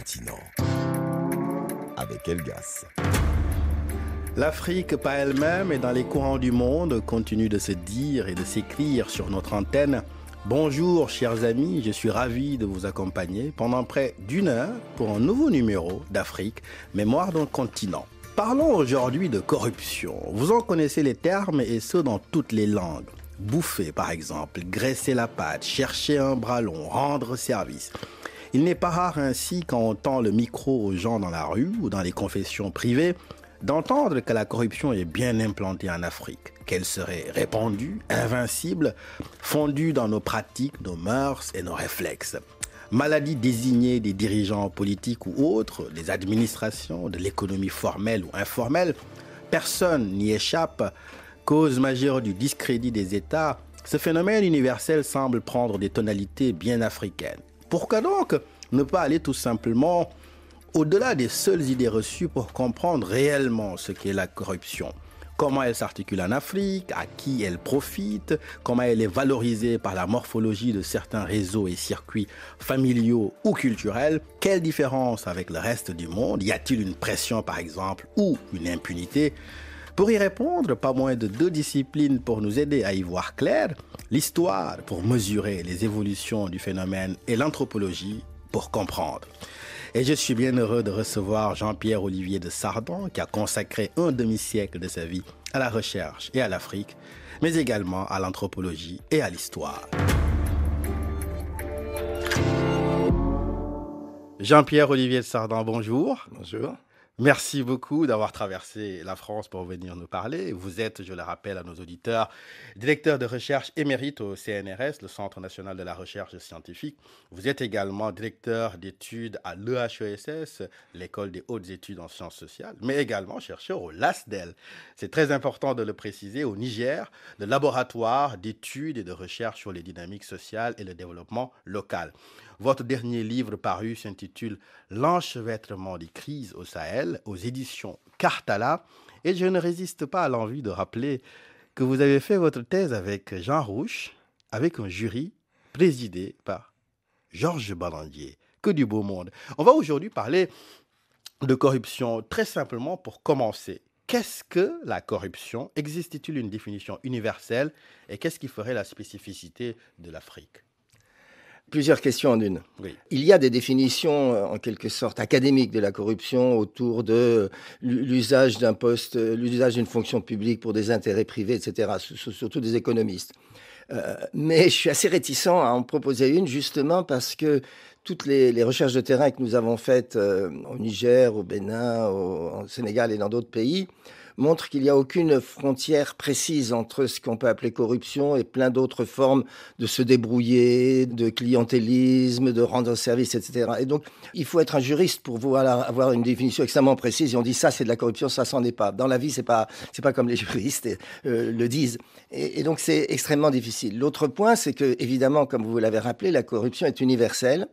continent. Avec Elgas. L'Afrique, pas elle-même, et dans les courants du monde, continue de se dire et de s'écrire sur notre antenne. Bonjour, chers amis, je suis ravi de vous accompagner pendant près d'une heure pour un nouveau numéro d'Afrique, Mémoire d'un continent. Parlons aujourd'hui de corruption. Vous en connaissez les termes et ceux dans toutes les langues. Bouffer, par exemple, graisser la pâte, chercher un bras long, rendre service. Il n'est pas rare ainsi, quand on tend le micro aux gens dans la rue ou dans les confessions privées, d'entendre que la corruption est bien implantée en Afrique, qu'elle serait répandue, invincible, fondue dans nos pratiques, nos mœurs et nos réflexes. Maladie désignée des dirigeants politiques ou autres, des administrations, de l'économie formelle ou informelle, personne n'y échappe. Cause majeure du discrédit des États, ce phénomène universel semble prendre des tonalités bien africaines. Pourquoi donc ne pas aller tout simplement au-delà des seules idées reçues pour comprendre réellement ce qu'est la corruption? Comment elle s'articule en Afrique, à qui elle profite, comment elle est valorisée par la morphologie de certains réseaux et circuits familiaux ou culturels, quelle différence avec le reste du monde, y a-t-il une pression par exemple ou une impunité? Pour y répondre, pas moins de deux disciplines pour nous aider à y voir clair, l'histoire pour mesurer les évolutions du phénomène et l'anthropologie pour comprendre. Et je suis bien heureux de recevoir Jean-Pierre Olivier de Sardan, qui a consacré un demi-siècle de sa vie à la recherche et à l'Afrique, mais également à l'anthropologie et à l'histoire. Jean-Pierre Olivier de Sardan, bonjour. Bonjour. Merci beaucoup d'avoir traversé la France pour venir nous parler. Vous êtes, je le rappelle à nos auditeurs, directeur de recherche émérite au CNRS, le Centre national de la recherche scientifique. Vous êtes également directeur d'études à l'EHESS, l'école des hautes études en sciences sociales, mais également chercheur au LASDEL. C'est très important de le préciser, au Niger, le laboratoire d'études et de recherche sur les dynamiques sociales et le développement local. Votre dernier livre paru s'intitule « L'enchevêtrement des crises au Sahel » aux éditions Cartala. Et je ne résiste pas à l'envie de rappeler que vous avez fait votre thèse avec Jean Rouch, avec un jury présidé par Georges Balandier. Que du beau monde. On va aujourd'hui parler de corruption très simplement pour commencer. Qu'est-ce que la corruption? Existe-t-il une définition universelle? Et qu'est-ce qui ferait la spécificité de l'Afrique? Plusieurs questions en une. Oui. Il y a des définitions, en quelque sorte, académiques de la corruption autour de l'usage d'un poste, l'usage d'une fonction publique pour des intérêts privés, etc., surtout des économistes. Mais je suis assez réticent à en proposer une, justement parce que toutes les recherches de terrain que nous avons faites au Niger, au Bénin, au Sénégal et dans d'autres pays montrent qu'il n'y a aucune frontière précise entre ce qu'on peut appeler corruption et plein d'autres formes de se débrouiller, de clientélisme, de rendre service, etc. Et donc, il faut être un juriste pour avoir une définition extrêmement précise. Et on dit ça, c'est de la corruption, ça, c'en est pas. Dans la vie, c'est pas comme les juristes le disent. Et donc, c'est extrêmement difficile. L'autre point, c'est que, évidemment, comme vous l'avez rappelé, la corruption est universelle.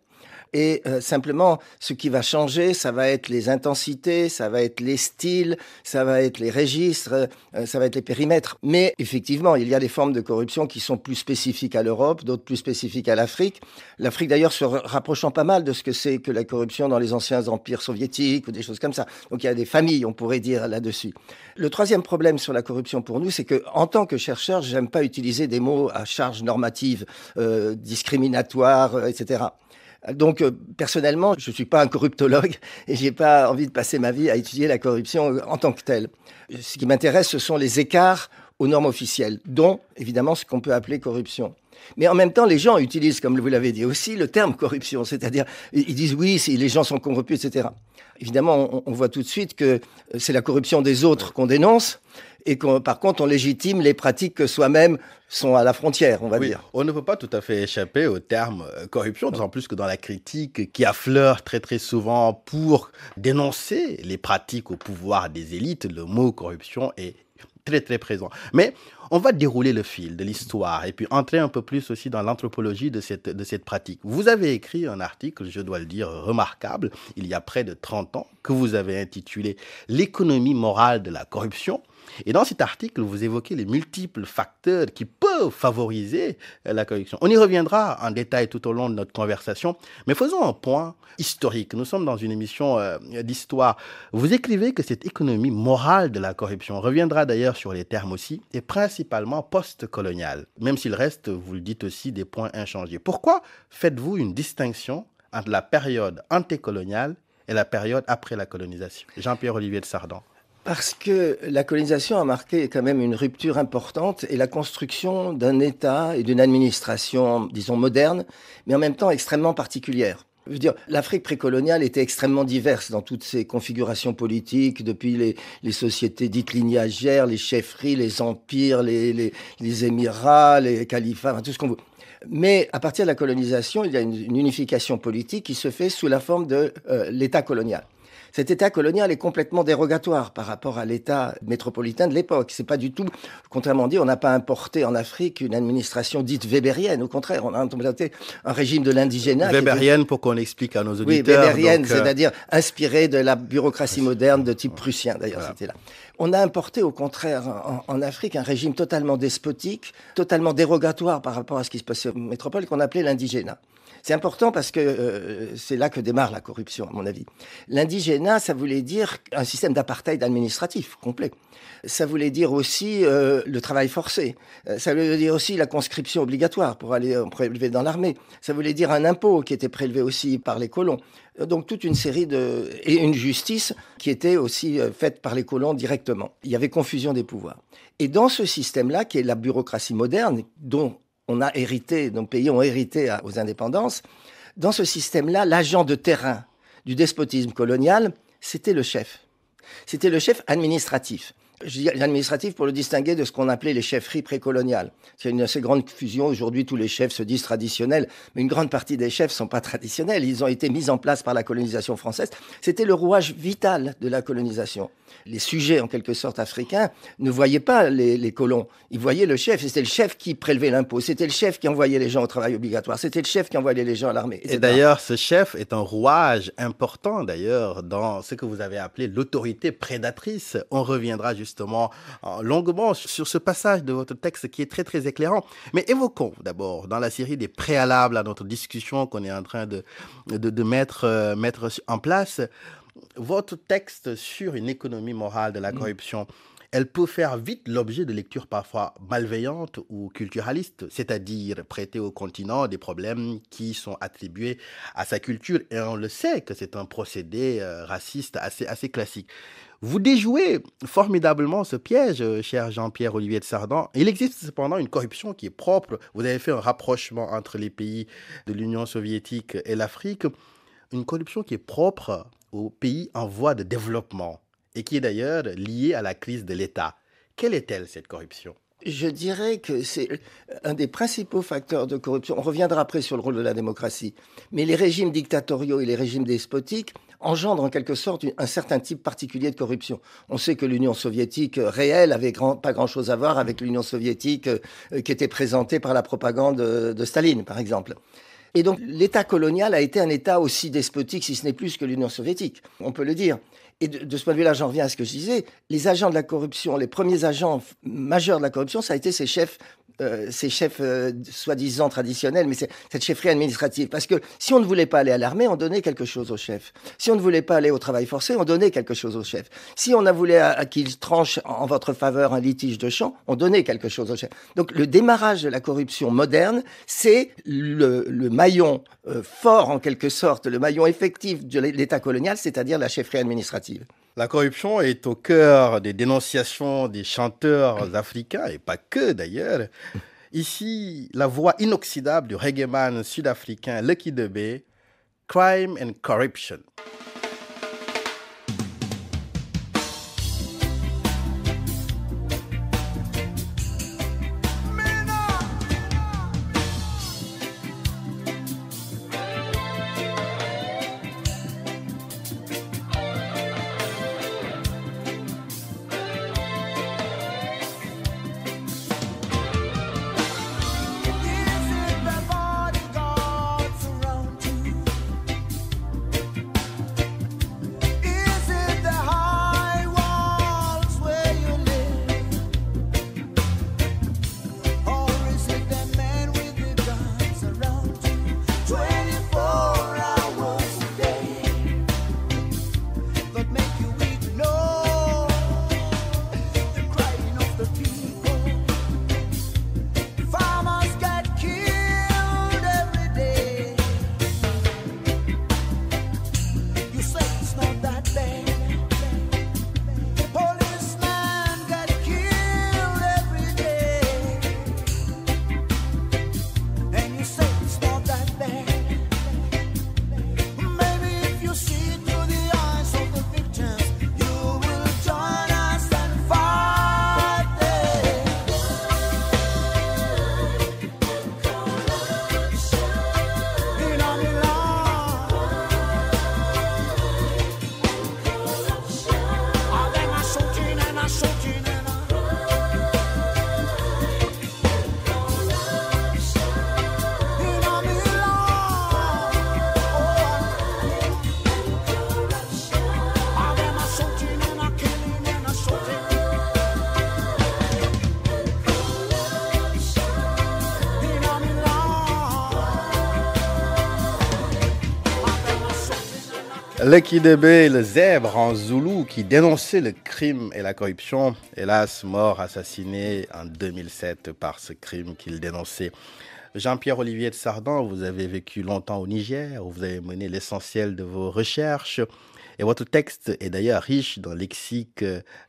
Et simplement, ce qui va changer, ça va être les intensités, ça va être les styles, ça va être les registres, ça va être les périmètres. Mais effectivement, il y a des formes de corruption qui sont plus spécifiques à l'Europe, d'autres plus spécifiques à l'Afrique. L'Afrique, d'ailleurs, se rapprochant pas mal de ce que c'est que la corruption dans les anciens empires soviétiques ou des choses comme ça. Donc, il y a des familles, on pourrait dire, là-dessus. Le troisième problème sur la corruption pour nous, c'est que, en tant que chercheur, j'aime pas utiliser des mots à charge normative, discriminatoire, etc. Donc, personnellement, je ne suis pas un corruptologue et je n'ai pas envie de passer ma vie à étudier la corruption en tant que telle. Ce qui m'intéresse, ce sont les écarts aux normes officielles, dont, évidemment, ce qu'on peut appeler corruption. Mais en même temps, les gens utilisent, comme vous l'avez dit aussi, le terme corruption. C'est-à-dire, ils disent oui, si les gens sont corrompus, etc. Évidemment, on voit tout de suite que c'est la corruption des autres qu'on dénonce et par contre, on légitime les pratiques que soi-même sont à la frontière, on va dire. On ne peut pas tout à fait échapper au terme corruption, d'autant plus que dans la critique qui affleure très très souvent pour dénoncer les pratiques au pouvoir des élites, le mot corruption est très très présent. Mais On va dérouler le fil de l'histoire et puis entrer un peu plus aussi dans l'anthropologie de cette pratique. Vous avez écrit un article, je dois le dire, remarquable, il y a près de 30 ans, que vous avez intitulé « L'économie morale de la corruption ». Et dans cet article, vous évoquez les multiples facteurs qui peuvent favoriser la corruption. On y reviendra en détail tout au long de notre conversation, mais faisons un point historique. Nous sommes dans une émission d'histoire. Vous écrivez que cette économie morale de la corruption reviendra d'ailleurs sur les termes aussi, et principalement post-coloniale, même s'il reste, vous le dites aussi, des points inchangés. Pourquoi faites-vous une distinction entre la période antécoloniale et la période après la colonisation? Jean-Pierre Olivier de Sardan. Parce que la colonisation a marqué quand même une rupture importante et la construction d'un État et d'une administration, disons, moderne, mais en même temps extrêmement particulière. Je veux dire, l'Afrique précoloniale était extrêmement diverse dans toutes ses configurations politiques, depuis les sociétés dites lignagères, les chefferies, les empires, les émirats, les califats, enfin, tout ce qu'on veut. Mais à partir de la colonisation, il y a une unification politique qui se fait sous la forme de l'État colonial. Cet État colonial est complètement dérogatoire par rapport à l'État métropolitain de l'époque. C'est pas du tout, contrairement dit, on n'a pas importé en Afrique une administration dite wébérienne. Au contraire, on a implanté un régime de l'indigénat. Wébérienne, pour qu'on explique à nos auditeurs. Oui, wébérienne, c'est-à-dire inspirée de la bureaucratie moderne de type prussien, d'ailleurs, voilà. C'était là. On a importé, au contraire, en Afrique, un régime totalement despotique, totalement dérogatoire par rapport à ce qui se passait en métropole, qu'on appelait l'indigénat. C'est important parce que c'est là que démarre la corruption, à mon avis. L'indigénat, ça voulait dire un système d'apartheid administratif complet. Ça voulait dire aussi le travail forcé. Ça voulait dire aussi la conscription obligatoire pour aller prélever dans l'armée. Ça voulait dire un impôt qui était prélevé aussi par les colons. Donc toute une série et une justice qui était aussi faite par les colons directement. Il y avait confusion des pouvoirs. Et dans ce système-là, qui est la bureaucratie moderne, dont on a hérité, nos pays ont hérité aux indépendances, dans ce système-là, l'agent de terrain du despotisme colonial, c'était le chef. C'était le chef administratif. Je dis administratif pour le distinguer de ce qu'on appelait les chefferies précoloniales. C'est une assez grande fusion. Aujourd'hui, tous les chefs se disent traditionnels, mais une grande partie des chefs ne sont pas traditionnels. Ils ont été mis en place par la colonisation française. C'était le rouage vital de la colonisation. Les sujets, en quelque sorte, africains, ne voyaient pas les colons. Ils voyaient le chef. C'était le chef qui prélevait l'impôt. C'était le chef qui envoyait les gens au travail obligatoire. C'était le chef qui envoyait les gens à l'armée. Et d'ailleurs, ce chef est un rouage important, d'ailleurs, dans ce que vous avez appelé l'autorité prédatrice. On reviendra justement longuement sur ce passage de votre texte qui est très, très éclairant. Mais évoquons d'abord, dans la série des préalables à notre discussion qu'on est en train de mettre en place, votre texte sur une économie morale de la corruption. Elle peut faire vite l'objet de lectures parfois malveillantes ou culturalistes, c'est-à-dire prêter au continent des problèmes qui sont attribués à sa culture. Et on le sait que c'est un procédé raciste assez classique. Vous déjouez formidablement ce piège, cher Jean-Pierre Olivier de Sardan. Il existe cependant une corruption qui est propre. Vous avez fait un rapprochement entre les pays de l'Union soviétique et l'Afrique. Une corruption qui est propre aux pays en voie de développement et qui est d'ailleurs liée à la crise de l'État. Quelle est-elle, cette corruption ? Je dirais que c'est un des principaux facteurs de corruption. On reviendra après sur le rôle de la démocratie. Mais les régimes dictatoriaux et les régimes despotiques engendrent en quelque sorte un certain type particulier de corruption. On sait que l'Union soviétique réelle avait pas grand-chose à voir avec l'Union soviétique qui était présentée par la propagande de Staline, par exemple. Et donc, l'État colonial a été un État aussi despotique, si ce n'est plus que l'Union soviétique, on peut le dire. Et de ce point de vue-là, j'en reviens à ce que je disais, les agents de la corruption, les premiers agents majeurs de la corruption, ça a été ces chefs soi-disant traditionnels, mais c'est cette chefferie administrative. Parce que si on ne voulait pas aller à l'armée, on donnait quelque chose au chef. Si on ne voulait pas aller au travail forcé, on donnait quelque chose au chef. Si on voulait qu'il tranche en votre faveur un litige de champ, on donnait quelque chose au chef. Donc le démarrage de la corruption moderne, c'est le maillon fort en quelque sorte, le maillon effectif de l'État colonial, c'est-à-dire la chefferie administrative. La corruption est au cœur des dénonciations des chanteurs africains, et pas que d'ailleurs. Ici, la voix inoxydable du reggaeman sud-africain Lucky Dube, Crime and Corruption. Lucky Dube, le zèbre en zoulou qui dénonçait le crime et la corruption, hélas mort assassiné en 2007 par ce crime qu'il dénonçait. Jean-Pierre Olivier de Sardan, vous avez vécu longtemps au Niger, où vous avez mené l'essentiel de vos recherches. Et votre texte est d'ailleurs riche dans le lexique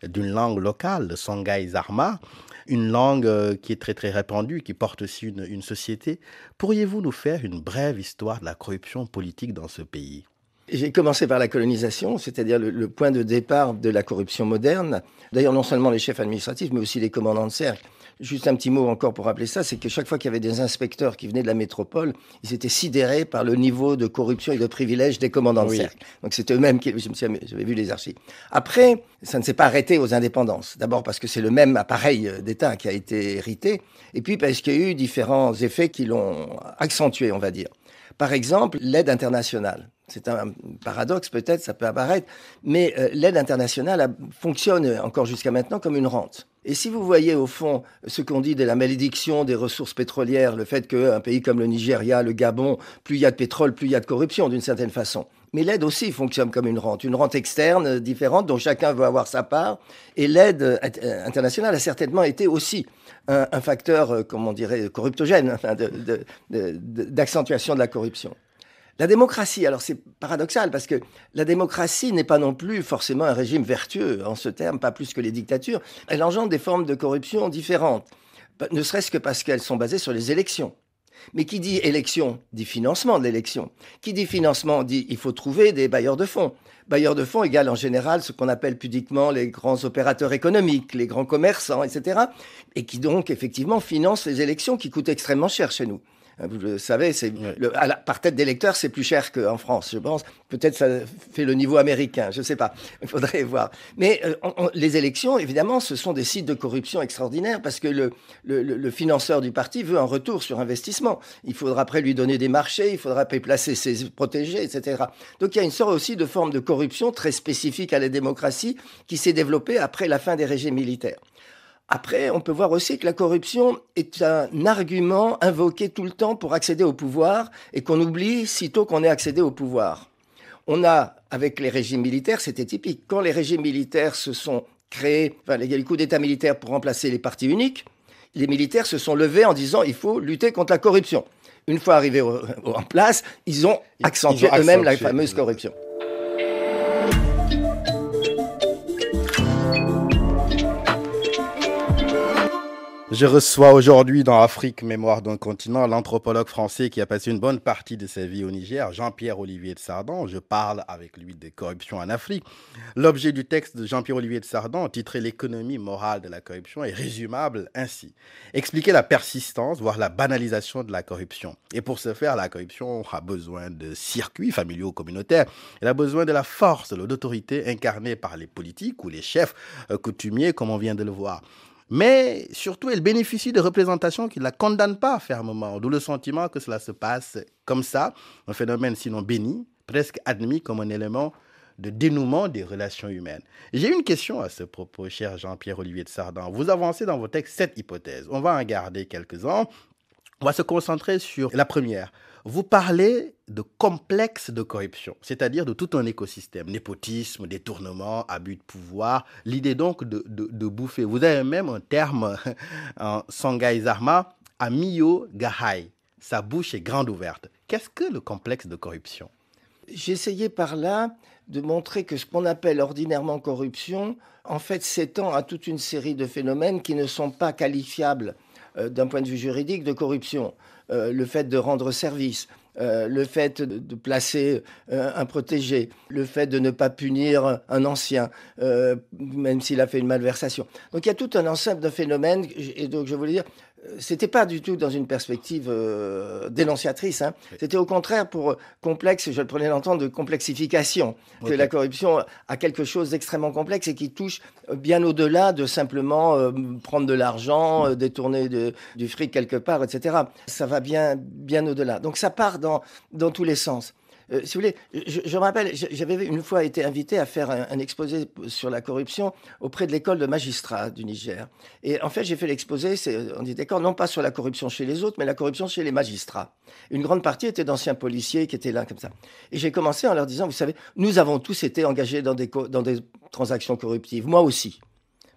d'une langue locale, le Songhai Zarma, une langue qui est très très répandue, qui porte aussi une société. Pourriez-vous nous faire une brève histoire de la corruption politique dans ce pays ? J'ai commencé par la colonisation, c'est-à-dire le point de départ de la corruption moderne. D'ailleurs, non seulement les chefs administratifs, mais aussi les commandants de cercle. Juste un petit mot encore pour rappeler ça, c'est que chaque fois qu'il y avait des inspecteurs qui venaient de la métropole, ils étaient sidérés par le niveau de corruption et de privilèges des commandants de cercle. Donc c'est eux-mêmes qui... J'avais vu les archives. Après, ça ne s'est pas arrêté aux indépendances. D'abord parce que c'est le même appareil d'État qui a été hérité, et puis parce qu'il y a eu différents effets qui l'ont accentué, on va dire. Par exemple, l'aide internationale. C'est un paradoxe peut-être, ça peut apparaître, mais l'aide internationale fonctionne encore jusqu'à maintenant comme une rente. Et si vous voyez au fond ce qu'on dit de la malédiction des ressources pétrolières, le fait qu'un pays comme le Nigeria, le Gabon, plus il y a de pétrole, plus il y a de corruption d'une certaine façon. Mais l'aide aussi fonctionne comme une rente externe différente dont chacun veut avoir sa part. Et l'aide internationale a certainement été aussi un facteur, comment on dirait, corruptogène, enfin d'accentuation de la corruption. La démocratie, alors c'est paradoxal parce que la démocratie n'est pas non plus forcément un régime vertueux en ce terme, pas plus que les dictatures. Elle engendre des formes de corruption différentes, ne serait-ce que parce qu'elles sont basées sur les élections. Mais qui dit élection dit financement de l'élection. Qui dit financement dit il faut trouver des bailleurs de fonds. Bailleurs de fonds égale en général ce qu'on appelle pudiquement les grands opérateurs économiques, les grands commerçants, etc. Et qui donc effectivement financent les élections qui coûtent extrêmement cher chez nous. Vous le savez, par tête d'électeur, c'est plus cher qu'en France, je pense. Peut-être ça fait le niveau américain, je ne sais pas. Il faudrait voir. Mais les élections, évidemment, ce sont des sites de corruption extraordinaires parce que le financeur du parti veut un retour sur investissement. Il faudra après lui donner des marchés, il faudra après placer ses protégés, etc. Donc il y a une sorte aussi de forme de corruption très spécifique à la démocratie qui s'est développée après la fin des régimes militaires. Après, on peut voir aussi que la corruption est un argument invoqué tout le temps pour accéder au pouvoir et qu'on oublie sitôt qu'on est accédé au pouvoir. On a, avec les régimes militaires, c'était typique. Quand les régimes militaires se sont créés, il y a eu le coup d'État militaire pour remplacer les partis uniques, les militaires se sont levés en disant il faut lutter contre la corruption. Une fois arrivés en place, ils ont accentué eux-mêmes la fameuse corruption. Je reçois aujourd'hui dans Afrique, Mémoire d'un continent, l'anthropologue français qui a passé une bonne partie de sa vie au Niger, Jean-Pierre Olivier de Sardan. Je parle avec lui de corruption en Afrique. L'objet du texte de Jean-Pierre Olivier de Sardan, titré L'économie morale de la corruption, est résumable ainsi. Expliquer la persistance, voire la banalisation de la corruption. Et pour ce faire, la corruption a besoin de circuits familiaux communautaires. Elle a besoin de la force, de l'autorité incarnée par les politiques ou les chefs coutumiers, comme on vient de le voir. Mais surtout, elle bénéficie de représentations qui ne la condamnent pas fermement, d'où le sentiment que cela se passe comme ça, un phénomène sinon béni, presque admis comme un élément de dénouement des relations humaines. J'ai une question à ce propos, cher Jean-Pierre Olivier de Sardan. Vous avancez dans vos textes 7 hypothèses. On va en garder quelques-uns. On va se concentrer sur la première. Vous parlez de complexe de corruption, c'est-à-dire de tout un écosystème, népotisme, détournement, abus de pouvoir, l'idée donc de bouffer. Vous avez même un terme en Songhai Zarma, Amiyo Gahai. Sa bouche est grande ouverte. Qu'est-ce que le complexe de corruption ? J'ai essayé par là de montrer que ce qu'on appelle ordinairement corruption, en fait, s'étend à toute une série de phénomènes qui ne sont pas qualifiables d'un point de vue juridique de corruption. Le fait de rendre service, le fait de placer un protégé, le fait de ne pas punir un ancien, même s'il a fait une malversation. Donc il y a tout un ensemble de phénomènes, et donc je voulais dire, c'était pas du tout dans une perspective dénonciatrice, hein. C'était au contraire pour complexe, je le prenais l'entendre, de complexification, que la corruption a quelque chose d'extrêmement complexe et qui touche bien au-delà de simplement prendre de l'argent, détourner du fric quelque part, etc. Ça va bien au-delà. Donc ça part dans tous les sens. Si vous voulez, je me rappelle, j'avais une fois été invité à faire un exposé sur la corruption auprès de l'école de magistrats du Niger. Et en fait, j'ai fait l'exposé, on dit d'accord, non pas sur la corruption chez les autres, mais la corruption chez les magistrats. Une grande partie était d'anciens policiers qui étaient là comme ça. Et j'ai commencé en leur disant, vous savez, nous avons tous été engagés dans des transactions corruptives, moi aussi.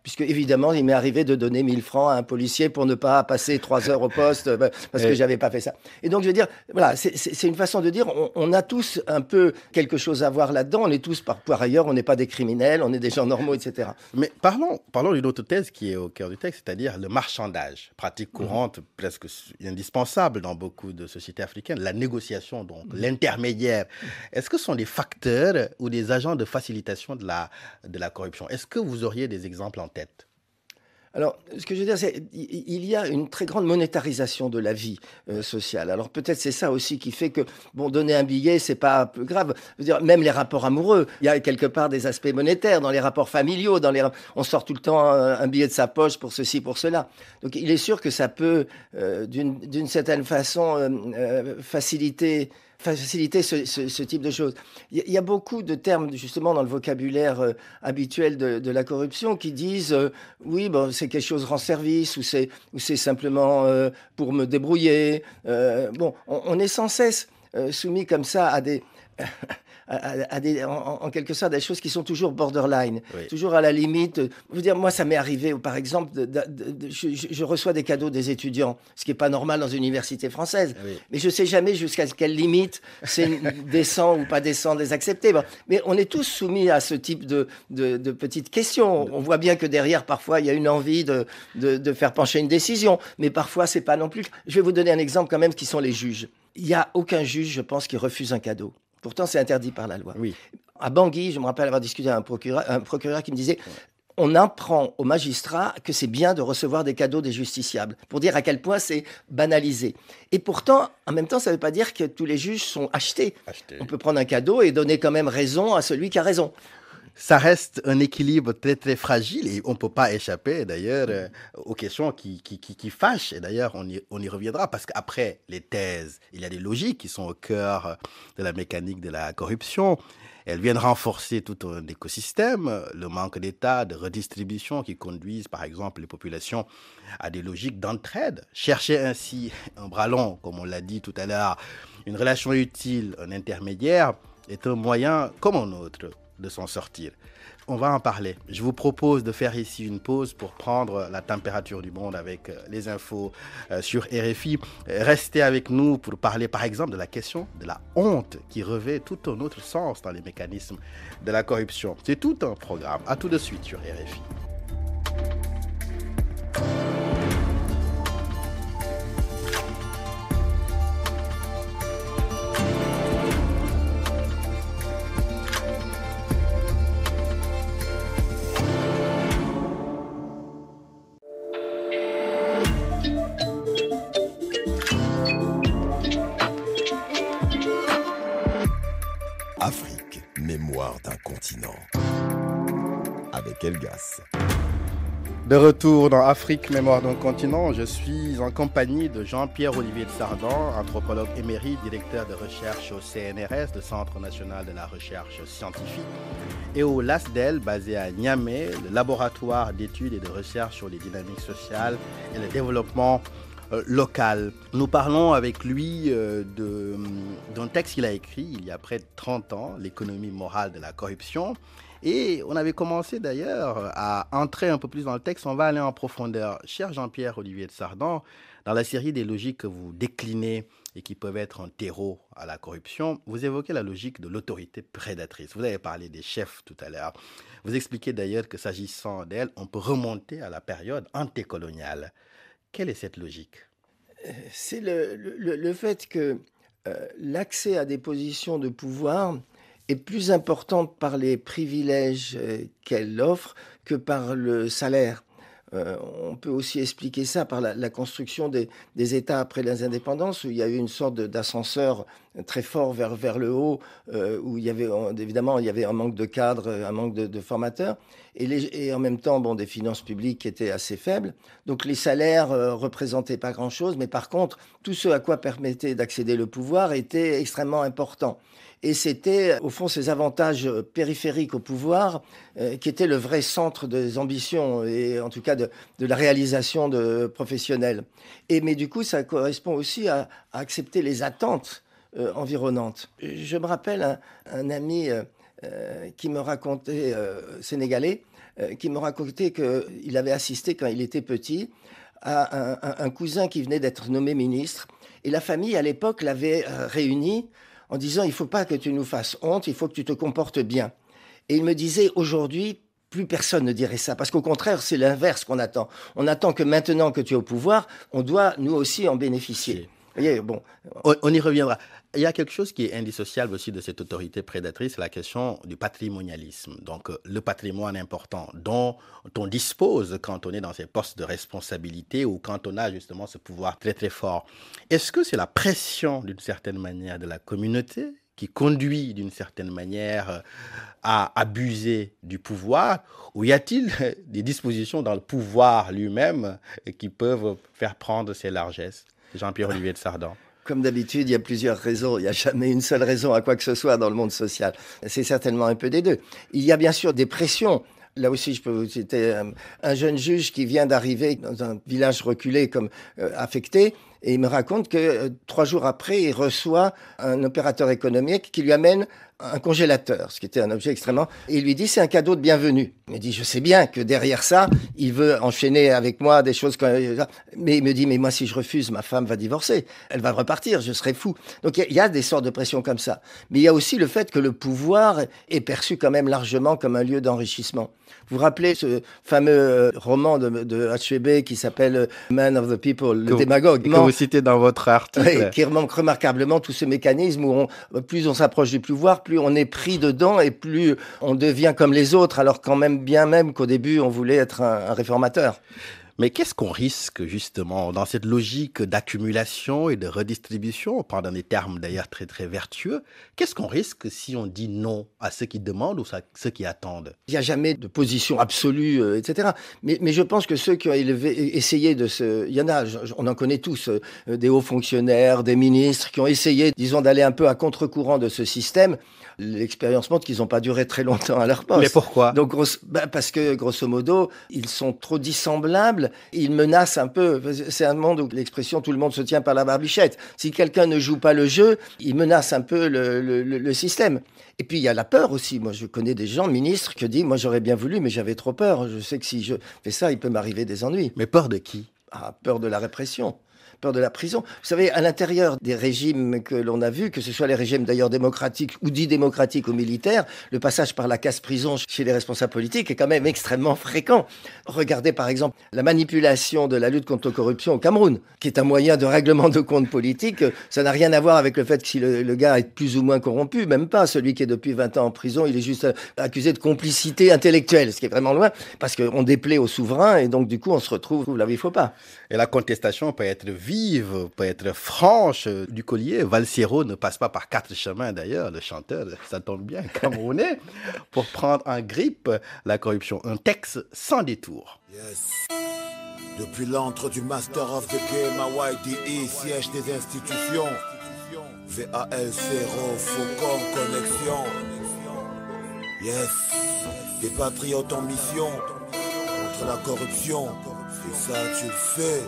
Puisque, évidemment, il m'est arrivé de donner 1000 francs à un policier pour ne pas passer 3 heures au poste parce que j'avais pas fait ça. Et donc, je veux dire, voilà, c'est une façon de dire, on a tous un peu quelque chose à voir là-dedans. On est tous, par ailleurs, on n'est pas des criminels, on est des gens normaux, etc. Mais parlons d'une autre thèse qui est au cœur du texte, c'est-à-dire le marchandage, pratique courante, presque indispensable dans beaucoup de sociétés africaines, la négociation, donc l'intermédiaire. Est-ce que ce sont des facteurs ou des agents de facilitation de la corruption? Est-ce que vous auriez des exemples en tête? Alors, ce que je veux dire, c'est qu'il y a une très grande monétarisation de la vie sociale. Alors peut-être c'est ça aussi qui fait que, bon, donner un billet, c'est pas peu grave. Je veux dire, même les rapports amoureux, il y a quelque part des aspects monétaires dans les rapports familiaux. On sort tout le temps un billet de sa poche pour ceci, pour cela. Donc il est sûr que ça peut, d'une certaine façon, faciliter ce type de choses. Il y a beaucoup de termes, justement, dans le vocabulaire habituel de la corruption qui disent oui, bon, c'est quelque chose rend service ou c'est simplement pour me débrouiller. Bon, on est sans cesse soumis comme ça à des... en quelque sorte, des choses qui sont toujours borderline, Oui. toujours à la limite. Je veux dire, moi, ça m'est arrivé, par exemple, je reçois des cadeaux des étudiants, ce qui n'est pas normal dans une université française. Oui. Mais je ne sais jamais jusqu'à quelle limite c'est décent ou pas décent de les accepter. Bon, mais on est tous soumis à ce type de petites questions. On voit bien que derrière, parfois, il y a une envie de faire pencher une décision. Mais parfois, c'est pas non plus. Je vais vous donner un exemple quand même, qui sont les juges. Il n'y a aucun juge, je pense, qui refuse un cadeau. Pourtant, c'est interdit par la loi. Oui. À Bangui, je me rappelle avoir discuté avec un procureur qui me disait on apprend aux magistrats que c'est bien de recevoir des cadeaux des justiciables, pour dire à quel point c'est banalisé. Et pourtant, en même temps, ça ne veut pas dire que tous les juges sont achetés. On peut prendre un cadeau et donner quand même raison à celui qui a raison. Ça reste un équilibre très, très fragile et on ne peut pas échapper d'ailleurs aux questions qui fâchent. Et d'ailleurs, on y reviendra parce qu'après les thèses, il y a des logiques qui sont au cœur de la mécanique de la corruption. Elles viennent renforcer tout un écosystème, le manque d'État, de redistribution qui conduisent par exemple les populations à des logiques d'entraide. Chercher ainsi un bras long, comme on l'a dit tout à l'heure, une relation utile, un intermédiaire, est un moyen comme un autre de s'en sortir. On va en parler. Je vous propose de faire ici une pause pour prendre la température du monde avec les infos sur RFI. Restez avec nous pour parler par exemple de la question de la honte qui revêt tout un autre sens dans les mécanismes de la corruption. C'est tout un programme. À tout de suite sur RFI. Afrique, mémoire d'un continent. Avec Elgas. De retour dans Afrique, mémoire d'un continent, je suis en compagnie de Jean-Pierre-Olivier de Sardan, anthropologue émérite, directeur de recherche au CNRS, le Centre national de la recherche scientifique, et au LASDEL, basé à Niamey, le laboratoire d'études et de recherche sur les dynamiques sociales et le développement local. Nous parlons avec lui d'un texte qu'il a écrit il y a près de 30 ans, L'économie morale de la corruption. Et on avait commencé d'ailleurs à entrer un peu plus dans le texte. On va aller en profondeur. Cher Jean-Pierre-Olivier de Sardan, dans la série des logiques que vous déclinez et qui peuvent être un terreau à la corruption, vous évoquez la logique de l'autorité prédatrice. Vous avez parlé des chefs tout à l'heure. Vous expliquez d'ailleurs que s'agissant d'elle, on peut remonter à la période antécoloniale. Quelle est cette logique? C'est le fait que l'accès à des positions de pouvoir est plus importante par les privilèges qu'elle offre que par le salaire. On peut aussi expliquer ça par la construction des États après les indépendances, où il y a eu une sorte d'ascenseur très fort vers le haut, où il y avait évidemment il y avait un manque de cadres, un manque de formateurs, et en même temps des finances publiques qui étaient assez faibles. Donc les salaires représentaient pas grand-chose, mais par contre tout ce à quoi permettait d'accéder le pouvoir était extrêmement important. Et c'était, au fond, ces avantages périphériques au pouvoir qui étaient le vrai centre des ambitions et en tout cas de la réalisation de professionnels. Mais du coup, ça correspond aussi à accepter les attentes environnantes. Je me rappelle un ami qui me racontait, sénégalais, qui me racontait qu'il avait assisté quand il était petit à un cousin qui venait d'être nommé ministre. Et la famille, à l'époque, l'avait réuni en disant « Il ne faut pas que tu nous fasses honte, il faut que tu te comportes bien ». Et il me disait « Aujourd'hui, plus personne ne dirait ça, parce qu'au contraire, c'est l'inverse qu'on attend. On attend que maintenant que tu es au pouvoir, on doit nous aussi en bénéficier. » Vous voyez, bon. On y reviendra. Il y a quelque chose qui est indissociable aussi de cette autorité prédatrice, c'est la question du patrimonialisme. Donc, le patrimoine important dont on dispose quand on est dans ces postes de responsabilité ou quand on a justement ce pouvoir très très fort. Est-ce que c'est la pression d'une certaine manière de la communauté qui conduit d'une certaine manière à abuser du pouvoir, ou y a-t-il des dispositions dans le pouvoir lui-même qui peuvent faire prendre ces largesses? Jean-Pierre-Olivier de Sardan. Comme d'habitude, il y a plusieurs raisons. Il n'y a jamais une seule raison à quoi que ce soit dans le monde social. C'est certainement un peu des deux. Il y a bien sûr des pressions. Là aussi, je peux vous citer un jeune juge qui vient d'arriver dans un village reculé comme affecté. Et il me raconte que 3 jours après, il reçoit un opérateur économique qui lui amène un congélateur, ce qui était un objet extrêmement... Et il lui dit, c'est un cadeau de bienvenue. Il me dit, je sais bien que derrière ça, il veut enchaîner avec moi des choses... Mais il me dit, mais moi, si je refuse, ma femme va divorcer. Elle va repartir, je serai fou. Donc, il y a des sortes de pressions comme ça. Mais il y a aussi le fait que le pouvoir est perçu quand même largement comme un lieu d'enrichissement. Vous vous rappelez ce fameux roman de H.B. qui s'appelle Man of the People, le démagogue. Que vous citez dans votre article. Oui, qui remonte remarquablement tout ce mécanisme où plus on s'approche du pouvoir, plus on est pris dedans et plus on devient comme les autres, alors quand même bien même qu'au début on voulait être un réformateur. Mais qu'est-ce qu'on risque justement dans cette logique d'accumulation et de redistribution, on parle dans des termes d'ailleurs très très vertueux, qu'est-ce qu'on risque si on dit non à ceux qui demandent ou à ceux qui attendent? Il n'y a jamais de position absolue, etc. Mais je pense que ceux qui ont essayé de se... Il y en a, on en connaît tous, des hauts fonctionnaires, des ministres qui ont essayé, disons, d'aller un peu à contre-courant de ce système. L'expérience montre qu'ils n'ont pas duré très longtemps à leur poste. Mais pourquoi? Donc, parce que, grosso modo, ils sont trop dissemblables, ils menacent un peu. C'est un monde où l'expression « tout le monde se tient par la barbichette ». Si quelqu'un ne joue pas le jeu, il menace un peu le système. Et puis, il y a la peur aussi. Moi, je connais des gens, ministres, qui disent « moi, j'aurais bien voulu, mais j'avais trop peur. Je sais que si je fais ça, il peut m'arriver des ennuis. » Mais peur de qui? Peur de la répression. Peur de la prison. Vous savez, à l'intérieur des régimes que l'on a vus, que ce soit les régimes d'ailleurs démocratiques ou dits démocratiques ou militaires, le passage par la case-prison chez les responsables politiques est quand même extrêmement fréquent. Regardez par exemple la manipulation de la lutte contre la corruption au Cameroun, qui est un moyen de règlement de comptes politiques. Ça n'a rien à voir avec le fait que si le gars est plus ou moins corrompu, même pas. Celui qui est depuis 20 ans en prison, il est juste accusé de complicité intellectuelle, ce qui est vraiment loin, parce qu'on déplaît au souverain et donc du coup on se retrouve là où il ne faut pas. Et la contestation peut être vive, peut être franche. Du collier, Valsero ne passe pas par 4 chemins d'ailleurs, le chanteur, ça tombe bien, camerounais, pour prendre en grippe la corruption. Un texte sans détour. Yes. Depuis l'antre du Master of the Game à YDE, siège des institutions, VAL0, Faucon, Connexion. Yes. Des patriotes en mission contre la corruption. Et ça, tu le sais,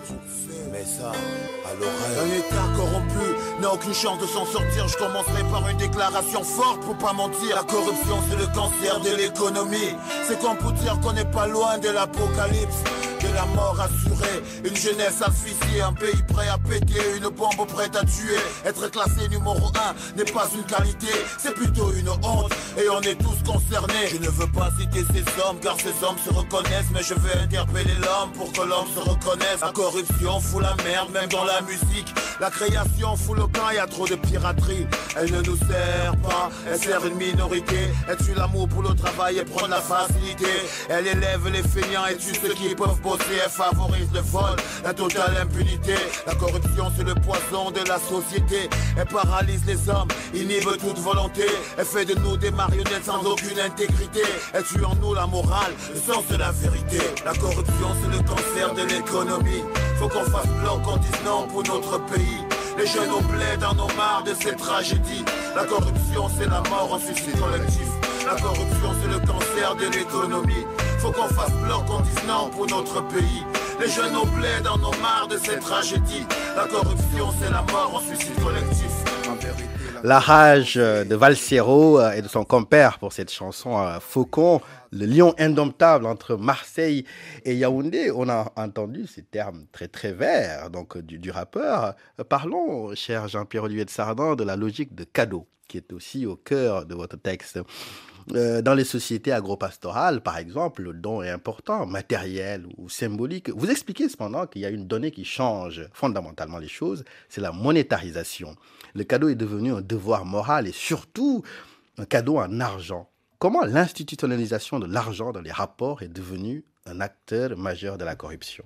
mais ça, à l'oreille. Un État corrompu n'a aucune chance de s'en sortir. Je commencerai par une déclaration forte pour pas mentir. La corruption, c'est le cancer de l'économie. C'est comme pour dire qu'on n'est pas loin de l'apocalypse, de la mort assurée. Une jeunesse asphyxiée, un pays prêt à péter, une bombe prête à tuer. Être classé numéro 1 n'est pas une qualité, c'est plutôt une honte. Et on est tous concernés. Je ne veux pas citer ces hommes, car ces hommes se reconnaissent. Mais je veux interpeller l'homme pour que l'homme se reconnaisse. La corruption fout la merde, même dans la musique. La création fout le camp, y a trop de piraterie. Elle ne nous sert pas, elle sert une minorité. Elle tue l'amour pour le travail et prend la facilité. Elle élève les feignants et tue ceux qui peuvent bosser. Elle favorise le vol, la totale impunité. La corruption c'est le poison de la société. Elle paralyse les hommes, inhibe toute volonté. Elle fait de nous des marionnettes sans aucune intégrité. Elle tue en nous la morale, le sens de la vérité. La corruption c'est le cancer de l'économie. Faut qu'on fasse blanc, qu'on dise non pour notre pays. Les jeunes au bled en ont marre de ces tragédies. La corruption c'est la mort au suicide collectif. La corruption c'est le cancer de l'économie. Faut qu'on fasse bloc, qu'on dise non pour notre pays. Les jeunes au bled en ont marre de cette tragédie. La corruption c'est la mort au suicide collectif. En vérité, La rage de Valsero et de son compère pour cette chanson Faucon, le lion indomptable entre Marseille et Yaoundé. On a entendu ces termes très très verts donc du rappeur. Parlons, cher Jean-Pierre Olivier de Sardin, de la logique de cadeau qui est aussi au cœur de votre texte. Dans les sociétés agropastorales, par exemple, le don est important, matériel ou symbolique. Vous expliquez cependant qu'il y a une donnée qui change fondamentalement les choses, c'est la monétarisation. Le cadeau est devenu un devoir moral et surtout un cadeau en argent. Comment l'institutionnalisation de l'argent dans les rapports est devenue un acteur majeur de la corruption ?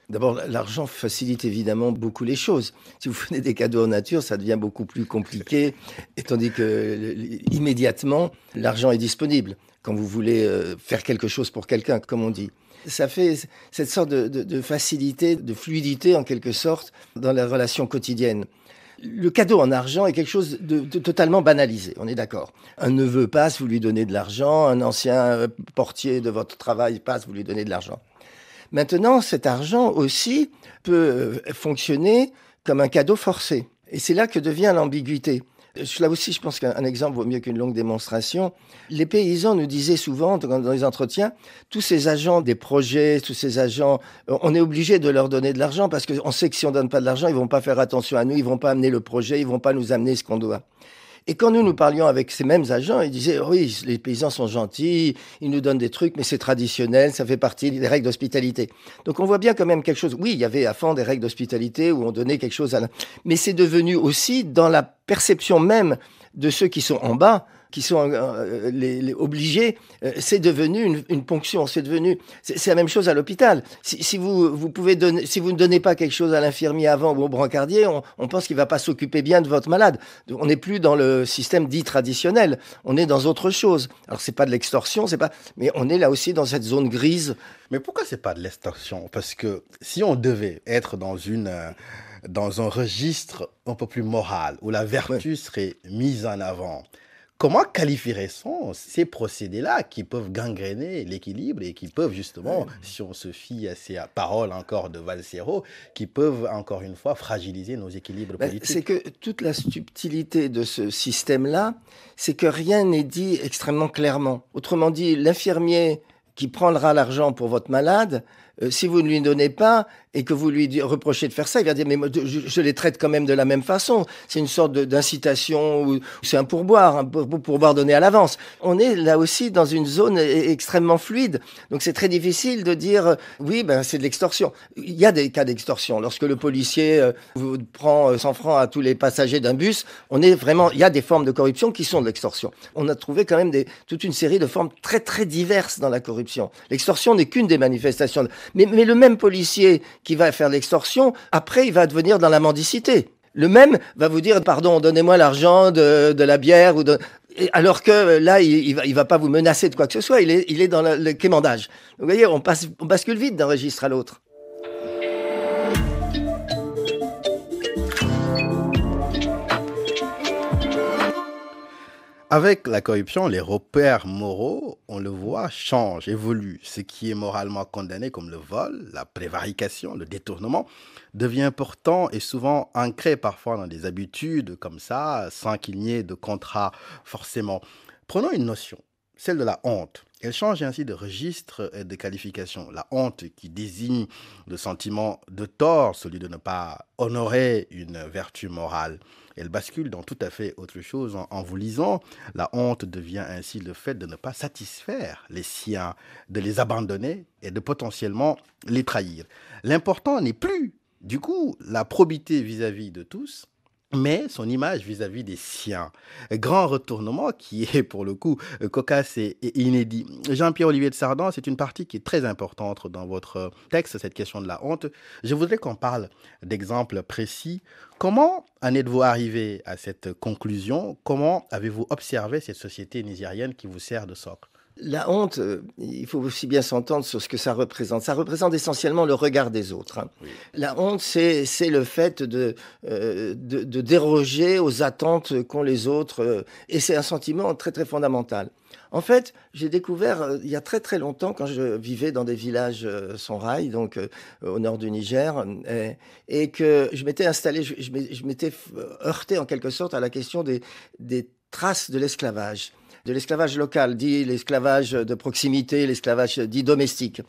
D'abord, l'argent facilite évidemment beaucoup les choses. Si vous prenez des cadeaux en nature, ça devient beaucoup plus compliqué, et tandis que immédiatement, l'argent est disponible quand vous voulez faire quelque chose pour quelqu'un, comme on dit. Ça fait cette sorte de facilité, de fluidité en quelque sorte dans la relation quotidienne. Le cadeau en argent est quelque chose de totalement banalisé, on est d'accord. Un neveu passe, vous lui donnez de l'argent, un ancien portier de votre travail passe, vous lui donnez de l'argent. Maintenant, cet argent aussi peut fonctionner comme un cadeau forcé. Et c'est là que devient l'ambiguïté. Là aussi, je pense qu'un exemple vaut mieux qu'une longue démonstration. Les paysans nous disaient souvent, dans les entretiens, tous ces agents des projets, tous ces agents, on est obligé de leur donner de l'argent parce qu'on sait que si on ne donne pas de l'argent, ils ne vont pas faire attention à nous, ils ne vont pas amener le projet, ils ne vont pas nous amener ce qu'on doit. Et quand nous parlions avec ces mêmes agents, ils disaient « Oui, les paysans sont gentils, ils nous donnent des trucs, mais c'est traditionnel, ça fait partie des règles d'hospitalité. » Donc on voit bien quand même quelque chose. Oui, il y avait à fond des règles d'hospitalité où on donnait quelque chose mais c'est devenu aussi dans la perception même de ceux qui sont en bas, qui sont les obligés, c'est devenu une ponction, c'est la même chose à l'hôpital. Si vous pouvez donner, si vous ne donnez pas quelque chose à l'infirmier avant ou au brancardier, on pense qu'il va pas s'occuper bien de votre malade. On n'est plus dans le système dit traditionnel, on est dans autre chose. Alors c'est pas de l'extorsion, mais on est là aussi dans cette zone grise. Mais pourquoi c'est pas de l'extorsion ? Parce que si on devait être dans un registre un peu plus moral, où la vertu serait mise en avant, comment qualifierait-on ces procédés-là qui peuvent gangréner l'équilibre et qui peuvent justement, si on se fie à ces paroles encore de Valsero, qui peuvent encore une fois fragiliser nos équilibres politiques ? C'est que toute la subtilité de ce système-là, c'est que rien n'est dit extrêmement clairement. Autrement dit, l'infirmier qui prendra l'argent pour votre malade, si vous ne lui donnez pas et que vous lui reprochez de faire ça, il va dire mais je les traite quand même de la même façon. C'est une sorte d'incitation ou c'est un pourboire donné à l'avance. On est là aussi dans une zone extrêmement fluide. Donc c'est très difficile de dire oui, c'est de l'extorsion. Il y a des cas d'extorsion. Lorsque le policier vous prend 100 francs à tous les passagers d'un bus, il y a des formes de corruption qui sont de l'extorsion. On a trouvé quand même toute une série de formes très très diverses dans la corruption. L'extorsion n'est qu'une des manifestations. Mais le même policier qui va faire l'extorsion, après, il va devenir dans la mendicité. Le même va vous dire, pardon, donnez-moi l'argent de la bière, alors que là, il va pas vous menacer de quoi que ce soit, il est dans le quémandage. Vous voyez, on bascule vite d'un registre à l'autre. Avec la corruption, les repères moraux, on le voit, changent, évoluent. Ce qui est moralement condamné comme le vol, la prévarication, le détournement, devient important et souvent ancré parfois dans des habitudes comme ça, sans qu'il n'y ait de contrat forcément. Prenons une notion, celle de la honte. Elle change ainsi de registre et de qualification. La honte qui désigne le sentiment de tort, celui de ne pas honorer une vertu morale. Elle bascule dans tout à fait autre chose en vous lisant. La honte devient ainsi le fait de ne pas satisfaire les siens, de les abandonner et de potentiellement les trahir. L'important n'est plus, du coup, la probité vis-à-vis de tous, mais son image vis-à-vis des siens. Grand retournement qui est pour le coup cocasse et inédit. Jean-Pierre Olivier de Sardin, c'est une partie qui est très importante dans votre texte, cette question de la honte. Je voudrais qu'on parle d'exemples précis. Comment en êtes-vous arrivé à cette conclusion ? Comment avez-vous observé cette société nigérienne qui vous sert de socle ? La honte, il faut aussi bien s'entendre sur ce que ça représente. Ça représente essentiellement le regard des autres. Oui. La honte, c'est le fait de déroger aux attentes qu'ont les autres. Et c'est un sentiment très, très fondamental. En fait, j'ai découvert il y a très très longtemps, quand je vivais dans des villages sans rail, donc au nord du Niger, et que je m'étais installé, je m'étais heurté en quelque sorte à la question des traces de l'esclavage local, dit l'esclavage de proximité, l'esclavage dit domestique.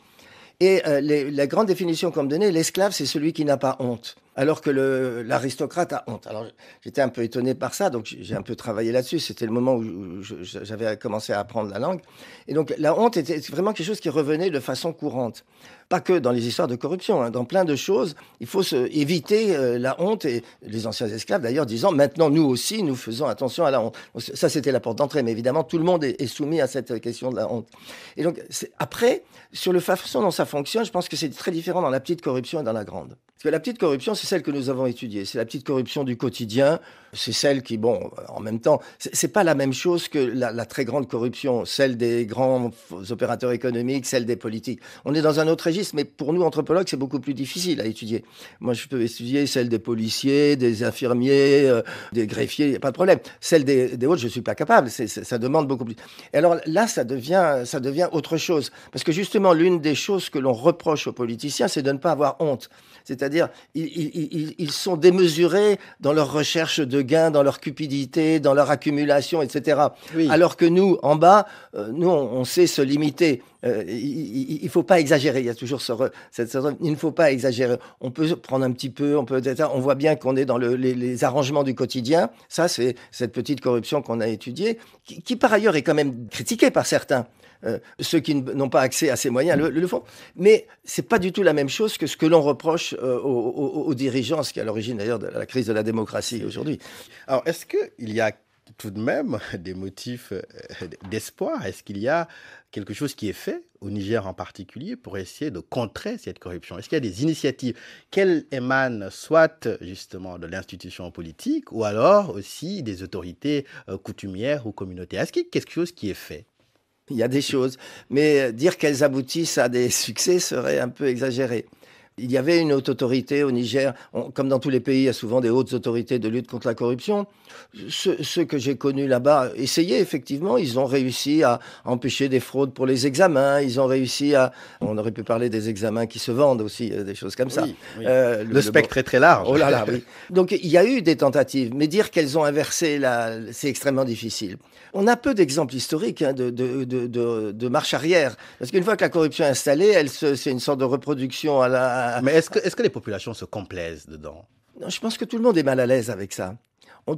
Et la grande définition qu'on me donnait, l'esclave, c'est celui qui n'a pas honte, alors que l'aristocrate a honte. Alors j'étais un peu étonné par ça, donc j'ai un peu travaillé là-dessus. C'était le moment où j'avais commencé à apprendre la langue. Et donc la honte était vraiment quelque chose qui revenait de façon courante. Pas que dans les histoires de corruption, hein, dans plein de choses, il faut éviter la honte. Et les anciens esclaves, d'ailleurs, disant, maintenant, nous aussi, nous faisons attention à la honte. Donc, ça, c'était la porte d'entrée. Mais évidemment, tout le monde est soumis à cette question de la honte. Et donc, après, sur la façon dont ça fonctionne, je pense que c'est très différent dans la petite corruption et dans la grande. Parce que la petite corruption, c'est celle que nous avons étudiée. C'est la petite corruption du quotidien. C'est celle qui, bon, en même temps, c'est pas la même chose que la très grande corruption, celle des grands opérateurs économiques, celle des politiques. On est dans un autre registre, mais pour nous, anthropologues, c'est beaucoup plus difficile à étudier. Moi, je peux étudier celle des policiers, des infirmiers, des greffiers, pas de problème. Celle des autres, je suis pas capable. Ça demande beaucoup plus. Et alors là, ça devient autre chose. Parce que justement, l'une des choses que l'on reproche aux politiciens, c'est de ne pas avoir honte. C'est-à-dire, ils sont démesurés dans leur recherche de gains, dans leur cupidité, dans leur accumulation, etc. Oui. Alors que nous, en bas, nous, on sait se limiter. Il ne faut pas exagérer. Il y a toujours il ne faut pas exagérer. On peut prendre un petit peu, on voit bien qu'on est dans les arrangements du quotidien. Ça, c'est cette petite corruption qu'on a étudiée, qui par ailleurs est quand même critiquée par certains. Ceux qui n'ont pas accès à ces moyens le font. Mais c'est pas du tout la même chose que ce que l'on reproche aux dirigeants, ce qui est à l'origine d'ailleurs de la crise de la démocratie aujourd'hui. Alors, est-ce qu'il y a tout de même des motifs d'espoir? Est-ce qu'il y a quelque chose qui est fait, au Niger en particulier, pour essayer de contrer cette corruption? Est-ce qu'il y a des initiatives qu'elles émanent soit justement de l'institution politique ou alors aussi des autorités coutumières ou communautaires? Est-ce qu'il y a quelque chose qui est fait? Il y a des choses, mais dire qu'elles aboutissent à des succès serait un peu exagéré. Il y avait une haute autorité au Niger, comme dans tous les pays, il y a souvent des hautes autorités de lutte contre la corruption. Ceux que j'ai connus là-bas essayaient effectivement, ils ont réussi à empêcher des fraudes pour les examens, ils ont réussi à... On aurait pu parler des examens qui se vendent aussi, des choses comme ça. Oui, oui. Le spectre est très large. Oh là là, oui. Donc il y a eu des tentatives, mais dire qu'elles ont inversé, c'est extrêmement difficile. On a peu d'exemples historiques de marche arrière, parce qu'une fois que la corruption est installée, c'est une sorte de reproduction à la... Mais est-ce que les populations se complaisent dedans? Non, je pense que tout le monde est mal à l'aise avec ça.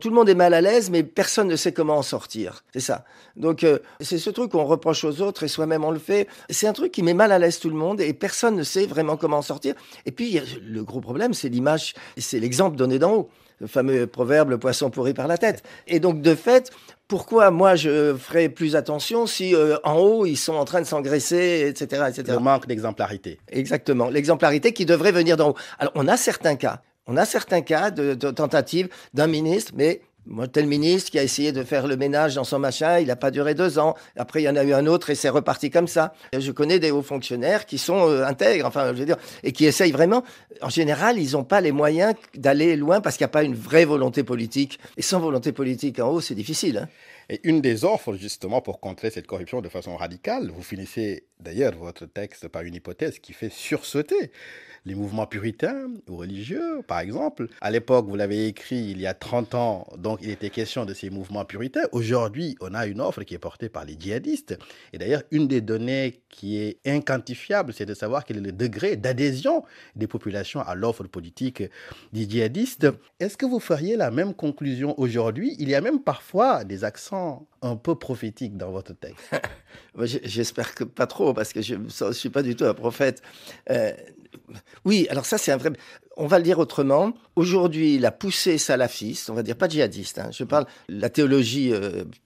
Tout le monde est mal à l'aise, mais personne ne sait comment en sortir. C'est ça. Donc, c'est ce truc qu'on reproche aux autres et soi-même on le fait. C'est un truc qui met mal à l'aise tout le monde et personne ne sait vraiment comment en sortir. Et puis, le gros problème, c'est l'image, c'est l'exemple donné d'en haut. Le fameux proverbe, le poisson pourri par la tête. Et donc, de fait, pourquoi moi je ferais plus attention si en haut ils sont en train de s'engraisser, etc., etc. Le manque d'exemplarité. Exactement. L'exemplarité qui devrait venir d'en haut. Alors, on a certains cas. De tentatives d'un ministre, mais tel ministre qui a essayé de faire le ménage dans son machin, il n'a pas duré 2 ans. Après, il y en a eu un autre et c'est reparti comme ça. Je connais des hauts fonctionnaires qui sont intègres, enfin, je veux dire, et qui essayent vraiment. En général, ils n'ont pas les moyens d'aller loin parce qu'il n'y a pas une vraie volonté politique. Et sans volonté politique en haut, c'est difficile, hein. Et une des offres, justement, pour contrer cette corruption de façon radicale, vous finissez d'ailleurs votre texte par une hypothèse qui fait sursauter les mouvements puritains ou religieux, par exemple. À l'époque, vous l'avez écrit il y a 30 ans, donc il était question de ces mouvements puritains. Aujourd'hui, on a une offre qui est portée par les djihadistes. Et d'ailleurs, une des données qui est inquantifiable, c'est de savoir quel est le degré d'adhésion des populations à l'offre politique des djihadistes. Est-ce que vous feriez la même conclusion aujourd'hui? Il y a même parfois des accents un peu prophétiques dans votre texte. J'espère que pas trop, parce que je ne suis pas du tout un prophète. Oui, alors ça, c'est un vrai... On va le dire autrement. Aujourd'hui, la poussée salafiste, on va dire pas djihadiste, hein, je parle de la théologie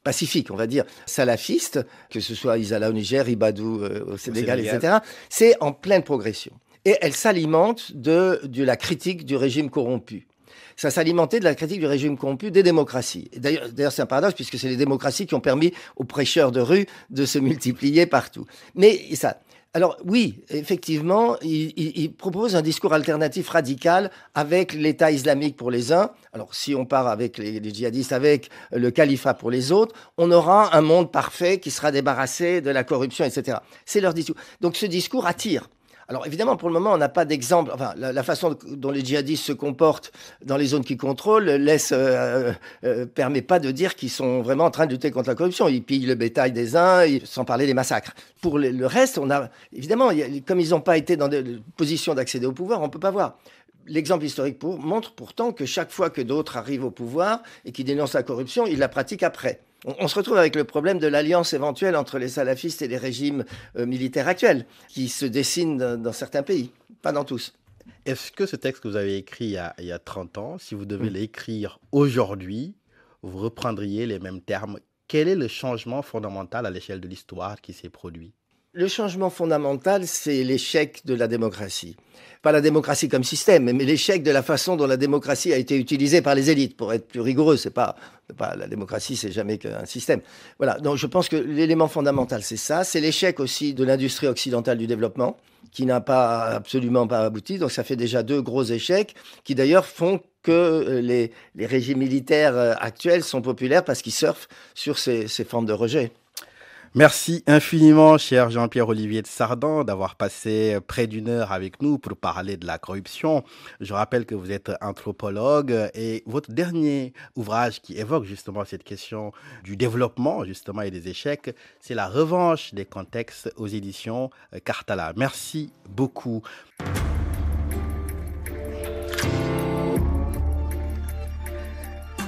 pacifique, on va dire salafiste, que ce soit Isala au Niger, Ibadou au Sénégal, etc., c'est en pleine progression. Et elle s'alimente de la critique du régime corrompu. Ça s'alimentait de la critique du régime corrompu des démocraties. Et d'ailleurs, c'est un paradoxe, puisque c'est les démocraties qui ont permis aux prêcheurs de rue de se multiplier partout. Mais ça... Alors oui, effectivement, il propose un discours alternatif radical avec l'État islamique pour les uns. Alors si on part avec les djihadistes, avec le califat pour les autres, on aura un monde parfait qui sera débarrassé de la corruption, etc. C'est leur discours. Donc ce discours attire. Alors évidemment, pour le moment, on n'a pas d'exemple. Enfin, la façon dont les djihadistes se comportent dans les zones qu'ils contrôlent permet pas de dire qu'ils sont vraiment en train de lutter contre la corruption. Ils pillent le bétail des uns, sans parler des massacres. Pour le reste, évidemment, comme ils n'ont pas été dans des positions d'accéder au pouvoir, on peut pas voir. L'exemple historique montre pourtant que chaque fois que d'autres arrivent au pouvoir et qui dénoncent la corruption, ils la pratiquent après. On se retrouve avec le problème de l'alliance éventuelle entre les salafistes et les régimes militaires actuels, qui se dessinent dans certains pays, pas dans tous. Est-ce que ce texte que vous avez écrit il y a 30 ans, si vous devez l'écrire aujourd'hui, vous reprendriez les mêmes termes? Quel est le changement fondamental à l'échelle de l'histoire qui s'est produit? Le changement fondamental, c'est l'échec de la démocratie. Pas la démocratie comme système, mais l'échec de la façon dont la démocratie a été utilisée par les élites. Pour être plus rigoureux, la démocratie, c'est jamais qu'un système. Voilà. Donc, je pense que l'élément fondamental, c'est ça. C'est l'échec aussi de l'industrie occidentale du développement, qui n'a absolument pas abouti. Donc, ça fait déjà 2 gros échecs, qui d'ailleurs font que les régimes militaires actuels sont populaires parce qu'ils surfent sur ces formes de rejet. Merci infiniment, cher Jean-Pierre-Olivier de Sardan, d'avoir passé près d'1 heure avec nous pour parler de la corruption. Je rappelle que vous êtes anthropologue et votre dernier ouvrage qui évoque justement cette question du développement justement et des échecs, c'est La revanche des contextes aux éditions Cartala. Merci beaucoup.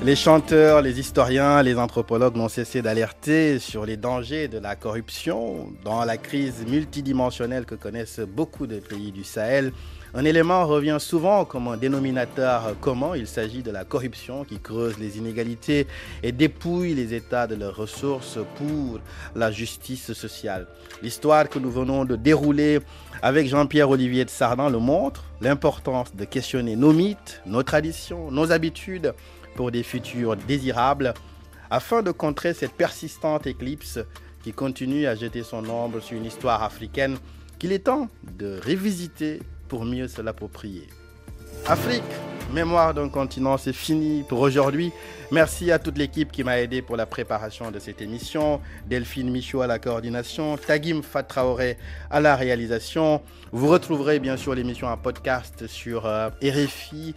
Les chanteurs, les historiens, les anthropologues n'ont cessé d'alerter sur les dangers de la corruption dans la crise multidimensionnelle que connaissent beaucoup de pays du Sahel. Un élément revient souvent comme un dénominateur commun. Il s'agit de la corruption qui creuse les inégalités et dépouille les États de leurs ressources pour la justice sociale. L'histoire que nous venons de dérouler avec Jean-Pierre-Olivier de Sardan le montre, l'importance de questionner nos mythes, nos traditions, nos habitudes, pour des futurs désirables, afin de contrer cette persistante éclipse qui continue à jeter son ombre sur une histoire africaine qu'il est temps de revisiter pour mieux se l'approprier. Afrique, mémoire d'un continent, c'est fini pour aujourd'hui. Merci à toute l'équipe qui m'a aidé pour la préparation de cette émission. Delphine Michaud à la coordination, Tagim Fatraoré à la réalisation. Vous retrouverez bien sûr l'émission en podcast sur RFI.fr,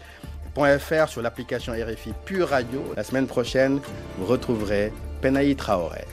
sur l'application RFI Pure Radio. La semaine prochaine, vous retrouverez Penaï Traoré.